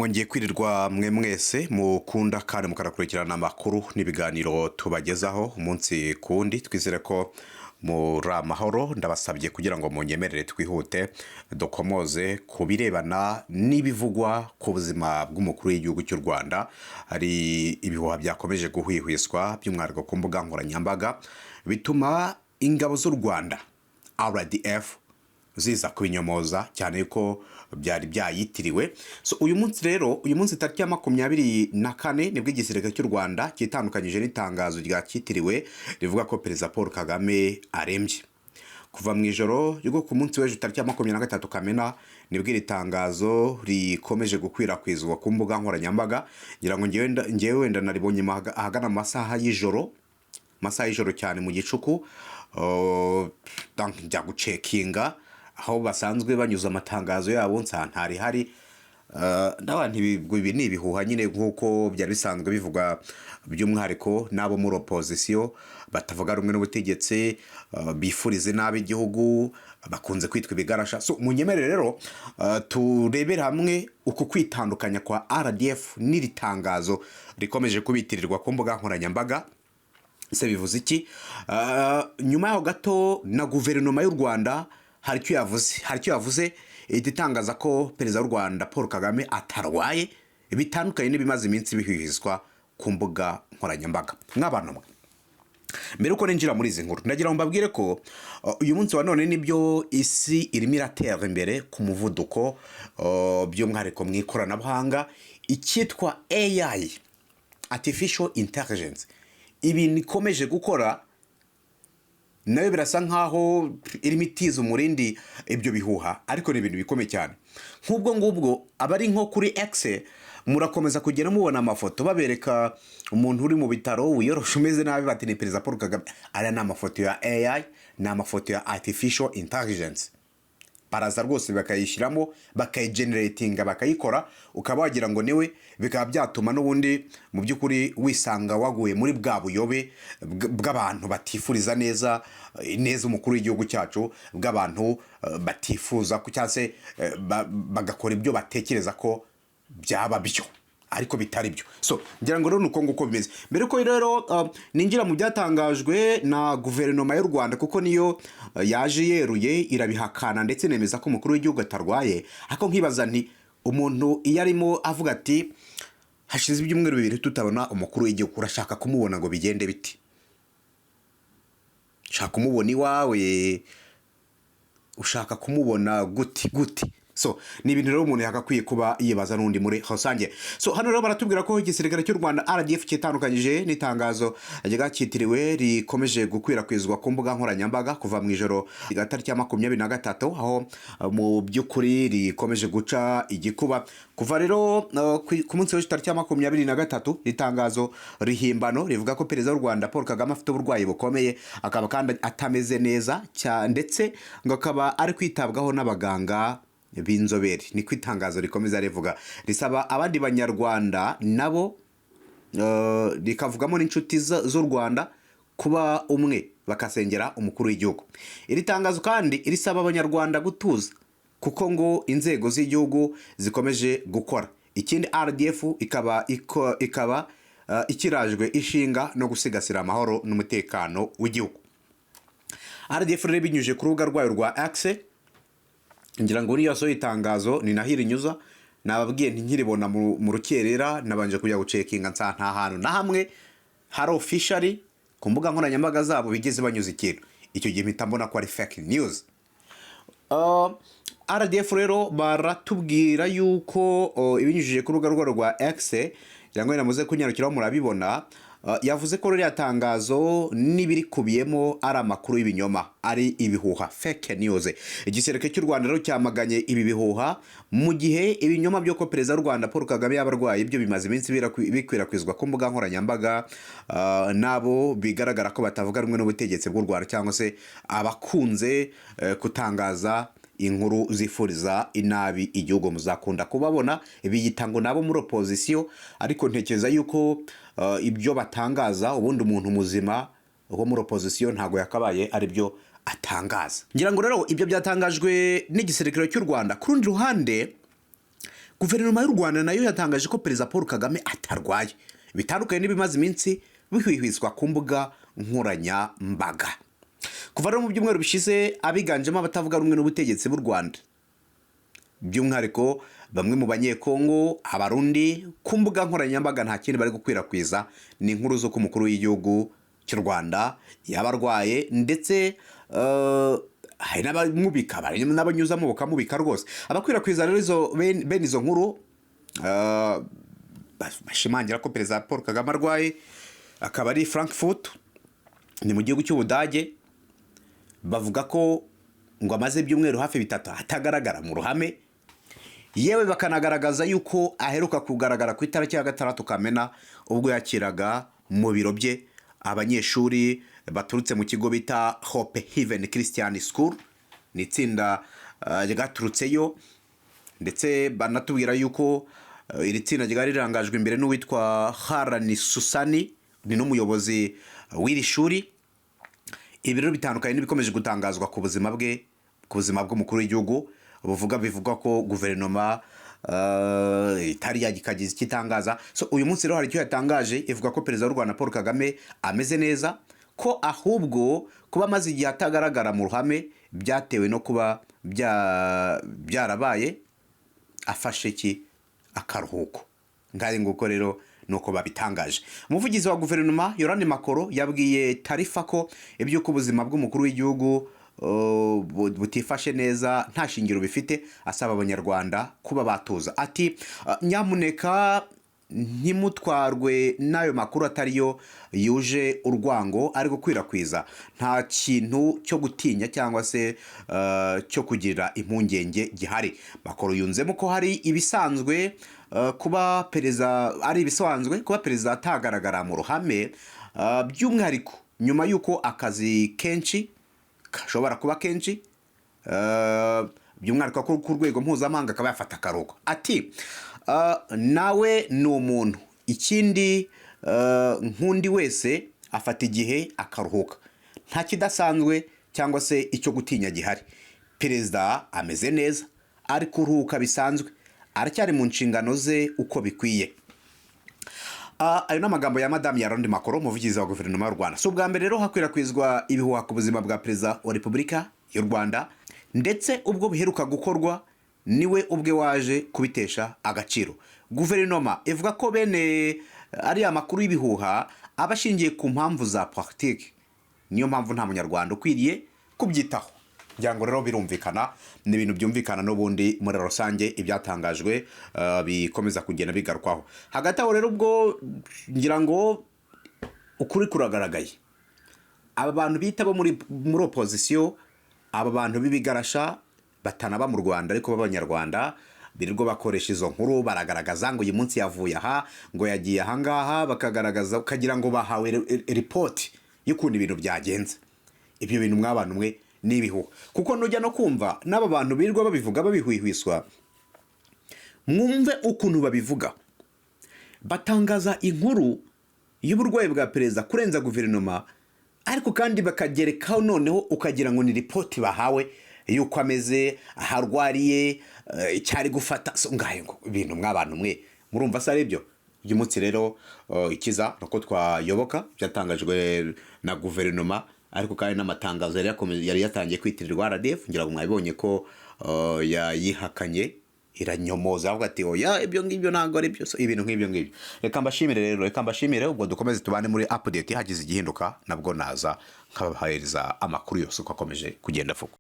mwongeye kwirirwa mwe mwese mukunda kandi mukarakurikirana amakuru n'ibiganiro tubagezaho umunsi kundi twizere ko muri amahoro. Ndabasabye kugira ngo munyemerere twihute dukomoze kubirebana n'ibivugwa ku buzima bw'umukuru w'igihugu cy'u Rwanda. Hari ibihuha byakomeje guhwihwiswa by'umwihariko ku mbuga nkoranyambaga bituma ingabo z'u Rwanda RDF ziza kubinyomoza cyane ko byari byayitiriwe. So uyu munsi tariki ya 24 nibwo igisirikare cy'u Rwanda kitandukanyije n'itangazo ryakitiriwe rivuga ko Perezida Paul Kagame arembye. Kuva mu ijoro ryo ku munsi w'ejo tariki ya 23 Kamena nibwo iri tangazo rikomeje gukwirakwizwa ku mbuga nkoranyambaga. Ngira ngo ngewe wenda naribonye ahagana amasaha y'ijoro cyane mu gicuku njya gucekinga aho basanzwe banyuza amatangazo yabo nsantari hari n'abantu ibi ni ibihuha nyine nk'uko byari bisanzwe bivuga by'umwihariko n'abo muri opposition batavuga rumwe n'ubutegetsi bifurize nabi igihugu bakunze kwitwa ibigarasha. So munyemerere rero turebera hamwe uko kwitandukanya kwa RDF n'iri tangazo rikomeje kubitirirwa ku mbuga nkoranyambaga. Se bivuze iki? Nyuma yaho gato na guverinoma y'u Rwanda hari icyo yavuze itangaza ko Perezida w'u Rwanda Paul Kagame atarwaye, bitandukanye n'ibimaze iminsi bihwihizwa ku mbuga nkoranyambaga. Nk'abantu mwe mbere uko ninjira muri izi nkuru ndagira ngo mbabwire ko uyu munsi wa none nibyo isi irimo iratera imbere ku muvuduko by'umwihariko mu ikoranabuhanga icyitwa AI, Artificial Intelligence. Ibi nikomeje gukora nawe birasa nkaho irimo itiza umurindi ibyo bihuha, ariko ni ibintu bikomeye cyane. Nk'ubwo ngubwo abari nko kuri X murakomeza kugera mubona amafoto babereka umuntu uri mu bitaro wiyoroshe umeze nabi bati ni Perezida Paul Kagame. Ari na amafoto ya AI, na amafoto ya Artificial Intelligence. Baraza rwose bakayishyiramo bakayigeneratinga bakayikora ukaba wagira ngo newe bikaba byatuma n'ubundi mu by'ukuri wisanga waguye muri bwa buyobe bw'abantu batifuriza neza umukuru w'igihugu cyacu, bw'abantu batifuza cyangwa se bagakora ibyo batekereza ko byaba byo ariko bitari byo. So ngira ngo rero nuko nguko bimeze. Mbere ko rero ninjira mu byatangajwe na guverinoma y'u Rwanda kuko niyo yaje yeruye irabihakana ndetse nemeza ko umukuru w'igihugu atarwaye. Ariko nkibaza nti umuntu iyo arimo avuga ati hashize ibyumweru 2 tutabona umukuru w'igihugu, urashaka kumubona ngo bigende biti? Ushaka kumubona iwawe, ushaka kumubona guti? So ni ibintu rero umuntu yakakwiye kuba yibaza n'undi muri hosange. So hano rero baratubwira ko igisirikare cy'u Rwanda RDF kitandukanyije n'itangazo ryakitiriwe rikomeje gukwirakwizwa ku mbuga nkoranyambaga kuva mu ijoro tariki ya 23 aho mu by'ukuri rikomeje guca igikuba. Kuva rero ku munsi w'ejo tariki ya 23 itangazo rihimbano rivuga ko Perezida w'u Rwanda Paul Kagame afite uburwayi bukomeye, akaba kandi atameze neza ndetse ngo akaba ari kwitabwaho n'abaganga b'inzobere. Ni kwitangazo rikomeza rivuga risaba abandi banyarwanda nabo rikavugamo n'inshuti z'u Rwanda kuba umwe bakasengera umukuru w'igihugu. Iri tangazo kandi risaba abanyarwanda gutuza kuko ngo inzego z'igihugu zikomeje gukora. Ikindi RDF ikaba ikirajwe ishinga no gusigasira amahoro n'umutekano w'igihugu. RDF rero binyuje ku rubuga rwayo rwa X ngira ngo niyo so itangazo ni nahiri nyuza nababwiye ntinkiribona mu rukerera nabanje kujya gucekinga nta hantu na hamwe hari officially ku mbuga nkoranyambaga zabo bigeze banyuza ikintu. Icyo gihe mpita mbona ko ari fake news. RDF rero baratubwira yuko ibinyujije ku rubuga rwa X cyangwa namuze kunyarukiraho murabibona. Yavuze ko rero yatangazo nibiri kubiyemo ari amakuru y'ibinyoma, ari ibihuha, fake news. Igisirikare cy'u Rwanda rero cyamaganye ibi bihuha mu gihe ibinyoma byo ko Perezida w'u Rwanda Paul Kagame yabarwaye ibyo bimaze iminsi bikwirakwizwa ku mbuga nkoranyambaga nabo bigaragara ko batavuga rumwe n'ubutegetsi bw'u Rwanda cyangwa se abakunze kutangaza inkuru zifuriza inabi igihugu. Muzakunda kubabona biyita ngo nabo muri opposition, ariko ntekereza yuko ibyo batangaza ubundi umuntu muzima wo muri opposition ntago yakabaye ari byo atangaza. Ngira ngo rero ibyo byatangajwe n'igisirikare cy'u Rwanda. Ku rundi ruhande guverinoma y'u Rwanda nayo yatangaje ko Perezida Paul Kagame atarwaye, bitandukanye n'ibimaze iminsi bihwihwiswa ku mbuga nkoranyambaga. Kuva rero mu byumweru bishize abiganjemo abatavuga rumwe n'ubutegetsi bw'u Rwanda, by'umwihariko bamwe mu banyekongo, abarundi, ku mbuga nkoranyambaga nta kindi bari gukwirakwiza ni inkuru zo ku mukuru w'igihugu cy'u Rwanda yabarwaye, ndetse hari n'abamubika, n'abanyuzamo bakamubika rwose. Abakwirakwiza rero bene izo nkuru bashimangira ko Perezida Paul Kagame arwaye, akaba ari Frankfurt, ni mu gihugu cy'Ubudage. Bavuga ko ngo amaze ibyumweru hafi 3 atagaragara mu ruhame, yewe bakanagaragaza yuko aheruka kugaragara ku itariki ya 6 Kamena ubwo yakiraga mu biro bye abanyeshuri baturutse mu kigo bita Hope Haven Christian School, ni itsinda ryaturutseyo, ndetse banatubwira yuko iri tsinda ryari rirangajwe imbere n'uwitwa Harani Susani, ni n'umuyobozi w'iri shuri. Ibi rero bitandukanye n'ibikomeje gutangazwa ku buzima bwe, ku buzima bw'umukuru w'igihugu. Bivuga ko guverinoma itari yagikagize ikitangaza. So uyu munsi rero hari icyo yatangaje, ivuga ko Perezida w'u Rwanda Paul Kagame ameze neza, ko ahubwo kuba amaze igihe atagaragara mu ruhame byatewe no kuba byarabaye afashe akaruhuko. Ngaye nguko rero nuko babitangaje. Umuvugizi wa guverinoma Yorane Makoro yabwiye Tarifa ko iby'uko ubuzima bw'umukuru w'igihugu butifashe neza nta shingiro bifite, asaba abanyarwanda kuba batuza. Ati nyamuneka ntimutwarwe n'ayo makuru atariyo yuje urwango ari gukwirakwiza. Nta kintu cyo gutinya cyangwa se cyo kugira impungenge gihari. Makoro yunzemo ko hari ibisanzwe kuba Perezida Perezida atagaragara mu ruhame, by'umwihariko nyuma y'uko akazi kenshi gashobora kuba kenshi, by'umwihariko ku rwego mpuzamahanga akaba yafata akaruhuko. Ati nawe ni umuntu, ikindi nk'undi wese afata igihe akaruhuka, nta kidasanzwe cyangwa se icyo gutinya gihari. Perezida ameze neza, ari kuruhuka bisanzwe, aracyari mu nshingano ze uko bikwiye. Ayo n'amagambo ya Madame Yorane Makoro, umuvugizi wa guverinoma y'u Rwanda. So ubwa mbere rero hakwirakwizwa ibihuha ku buzima bwa Perezida wa Repubulika y'u Rwanda, ndetse ubwo biheruka gukorwa niwe ubwe waje kubitesha agaciro. Guverinoma ivuga ko bene ari amakuru y'ibihuha abashingiye ku mpamvu za politiki, niyo mpamvu nta munyarwanda ukwiriye kubyitaho. Ngira ngo rero birumvikana, ni ibintu byumvikana n'ubundi muri rusange ibyatangajwe bikomeza kugenda bigarukwaho. Hagati aho rero ubwo ngira ngo ukuri kuragaragaye, aba bantu bita bo muri opposition, aba bantu bibigarasha batanaba mu Rwanda ariko b'abanyarwanda birirwa bakoresha izo nkuru, baragaragaza ngo uyu munsi yavuye aha, ngo yagiye aha ngaha, bakagaragaza ukagira ngo bahawe report y'ukuntu ibintu byagenze. Ibyo bintu mw'abantu mwe nibihuha, kuko nujya no kumva n'aba bantu birirwa babivuga babihwihwiswa, mwumve ukuntu babivuga. Batangaza inkuru y'uburwayi bwa Perezida kurenza guverinoma, ariko kandi bakagerekaho noneho ukagira ngo ni report bahawe yuko ameze, aharwariye, cyari gufata. So ngaye ngo ibintu mw'abantu mwe murumva se ari byo. Uyu munsi rero ikiza nuko twayoboka byatangajwe na guverinoma, ariko kandi n'amatangazo yari yatangiye kwitirirwa RDF. Ngira ngo mwabibonye ko yayihakanye, iranyomoza avuga ati oya ibyo ngibyo ntabwo ari byo. So ibintu nk'ibyo ngibyo, reka mbashimire ubwo dukomeze tubane muri update. Hagize igihinduka nabwo naza nkabahereza amakuru yose uko akomeje kugenda avuga.